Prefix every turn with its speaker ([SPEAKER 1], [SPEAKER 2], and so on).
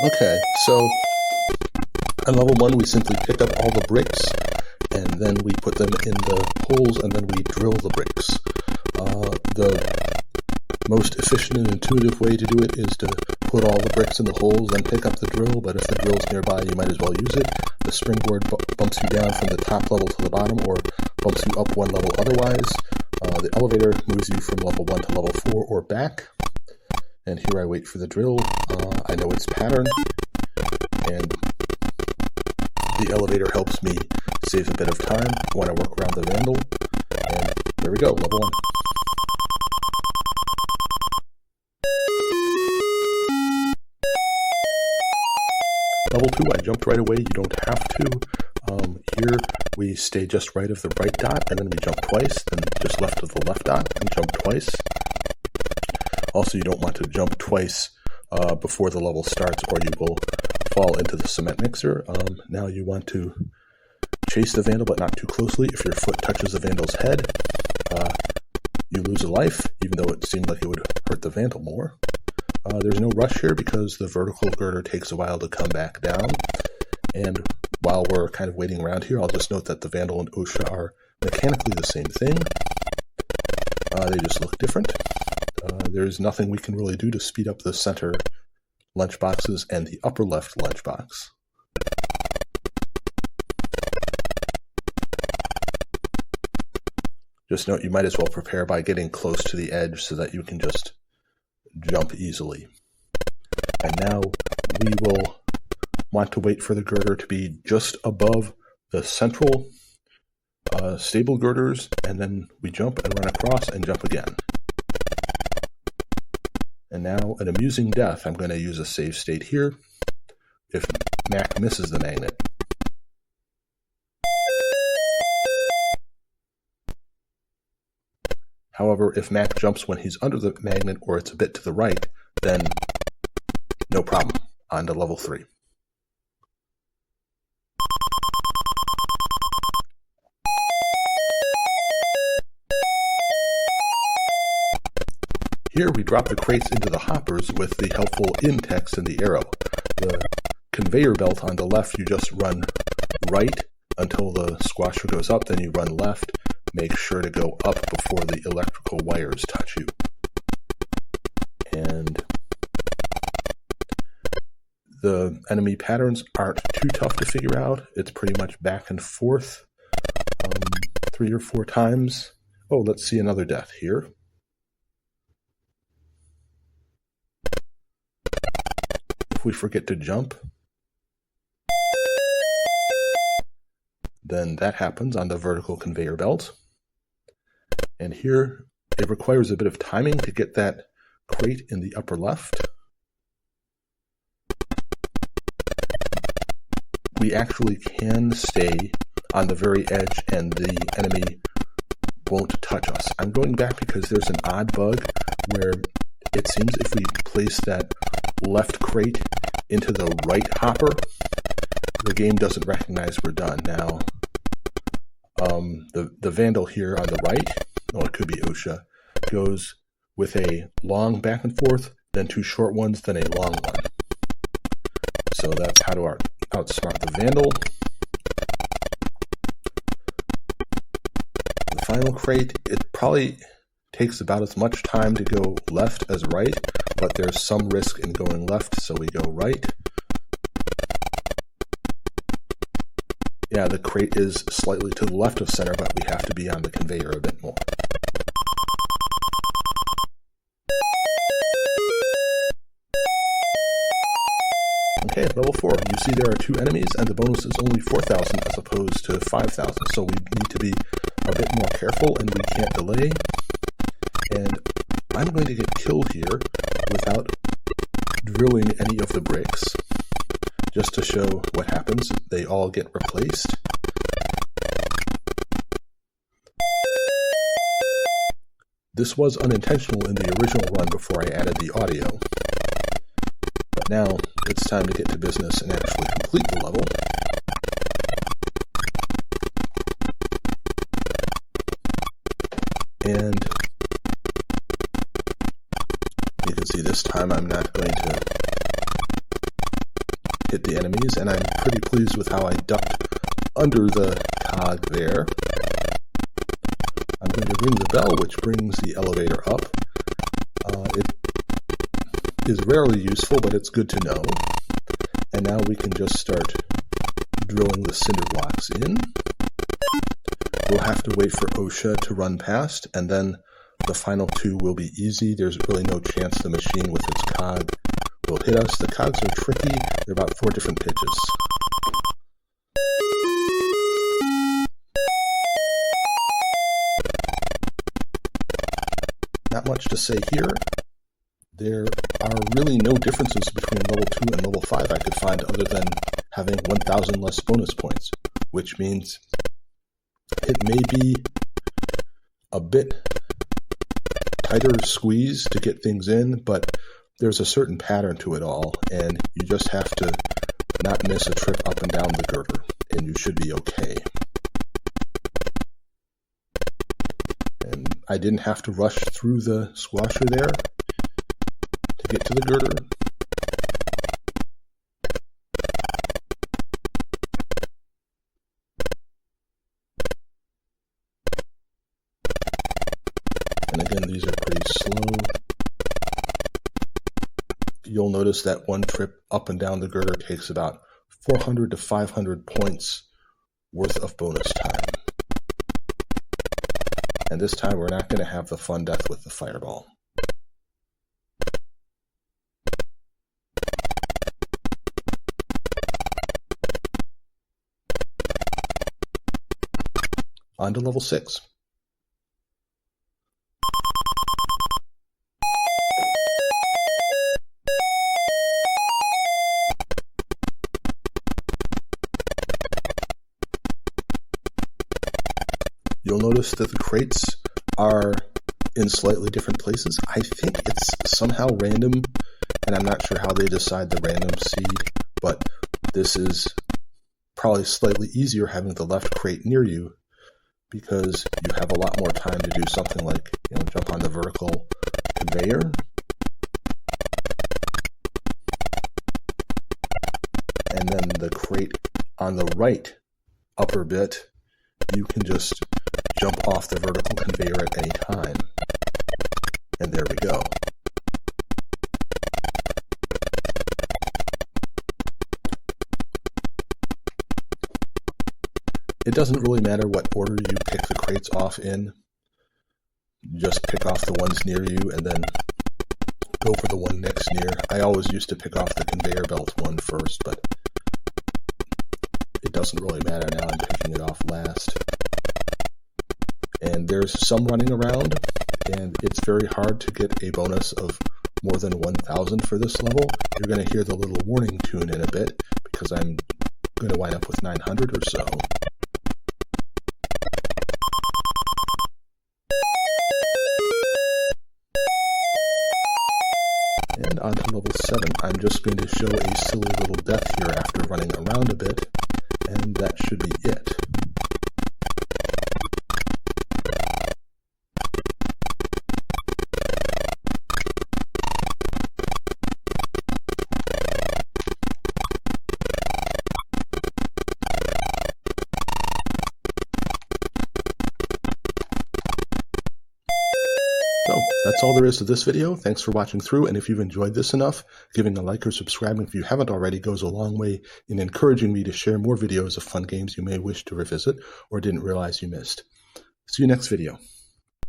[SPEAKER 1] Okay, so on level 1 we simply pick up all the bricks and then we put them in the holes and then we drill the bricks. The most efficient and intuitive way to do it is to put all the bricks in the holes and pick up the drill, but if the drill's nearby you might as well use it. The springboard bumps you down from the top level to the bottom or bumps you up one level otherwise. The elevator moves you from level 1 to level 4 or back. And here I wait for the drill. I know its pattern, and the elevator helps me save a bit of time when I work around the vandal. And there we go, level 1. Level 2, I jumped right away. You don't have to. Here we stay just right of the right dot, and then we jump twice, then just left of the left dot, and jump twice. Also, you don't want to jump twice before the level starts, or you will fall into the cement mixer. Now you want to chase the vandal, but not too closely. If your foot touches the vandal's head, you lose a life, even though it seemed like it would hurt the vandal more. There's no rush here because the vertical girder takes a while to come back down. And while we're kind of waiting around here, I'll just note that the vandal and OSHA are mechanically the same thing. They just look different. There's nothing we can really do to speed up the center lunchboxes and the upper left lunchbox. Just note you might as well prepare by getting close to the edge so that you can just jump easily. And now we will want to wait for the girder to be just above the central stable girders, and then we jump and run across and jump again. And now, an amusing death, I'm going to use a save state here if Mack misses the magnet. However, if Mack jumps when he's under the magnet or it's a bit to the right, then no problem. On to level 3. Here we drop the crates into the hoppers with the helpful in text and the arrow. The conveyor belt on the left, you just run right until the squasher goes up, then you run left. Make sure to go up before the electrical wires touch you. And the enemy patterns aren't too tough to figure out. It's pretty much back and forth 3 or 4 times. Oh, let's see another death here. If we forget to jump, then that happens on the vertical conveyor belt. And here, it requires a bit of timing to get that crate in the upper left. We actually can stay on the very edge and the enemy won't touch us. I'm going back because there's an odd bug where it seems if we place that left crate into the right hopper, the game doesn't recognize we're done. Now, the vandal here on the right, it could be OSHA, goes with a long back and forth, then 2 short ones, then a long one. So that's how to outsmart the vandal. The final crate, it probably takes about as much time to go left as right, but there's some risk in going left, so we go right. Yeah, the crate is slightly to the left of center, but we have to be on the conveyor a bit more. Okay, level 4. You see there are 2 enemies, and the bonus is only 4,000 as opposed to 5,000, so we need to be a bit more careful, and we can't delay. And I'm going to get killed here without drilling any of the bricks. Just to show what happens, they all get replaced. This was unintentional in the original run before I added the audio. But now it's time to get to business and actually complete the level. And you can see this time I'm not going to hit the enemies, and I'm pretty pleased with how I ducked under the cog there. I'm going to ring the bell, which brings the elevator up. It is rarely useful, but it's good to know. And now we can just start drilling the cinder blocks in. We'll have to wait for OSHA to run past, and then the final two will be easy. There's really no chance the machine with its cog will hit us. The cogs are tricky. They're about 4 different pitches. Not much to say here. There are really no differences between level 2 and level 5 I could find other than having 1,000 less bonus points, which means it may be a bit tighter squeeze to get things in, but there's a certain pattern to it all, and you just have to not miss a trip up and down the girder, and you should be okay. And I didn't have to rush through the squasher there to get to the girder. And again, these are pretty slow. You'll notice that one trip up and down the girder takes about 400 to 500 points worth of bonus time. And this time we're not going to have the fun death with the fireball. On to level 6. You'll notice that the crates are in slightly different places. I think it's somehow random, and I'm not sure how they decide the random seed, but this is probably slightly easier having the left crate near you because you have a lot more time to do something like, jump on the vertical conveyor. And then the crate on the right upper bit, you can just jump off the vertical conveyor at any time. And there we go. It doesn't really matter what order you pick the crates off in. Just pick off the ones near you and then go for the one next near. I always used to pick off the conveyor belt one first, but it doesn't really matter now. I'm picking it off last. And there's some running around, and it's very hard to get a bonus of more than 1,000 for this level. You're going to hear the little warning tune in a bit, because I'm going to wind up with 900 or so. And on to level 7. I'm just going to show a silly little death here after running around a bit, and that should be it. So, that's all there is to this video. Thanks for watching through, and if you've enjoyed this enough, giving a like or subscribing if you haven't already goes a long way in encouraging me to share more videos of fun games you may wish to revisit or didn't realize you missed. See you next video.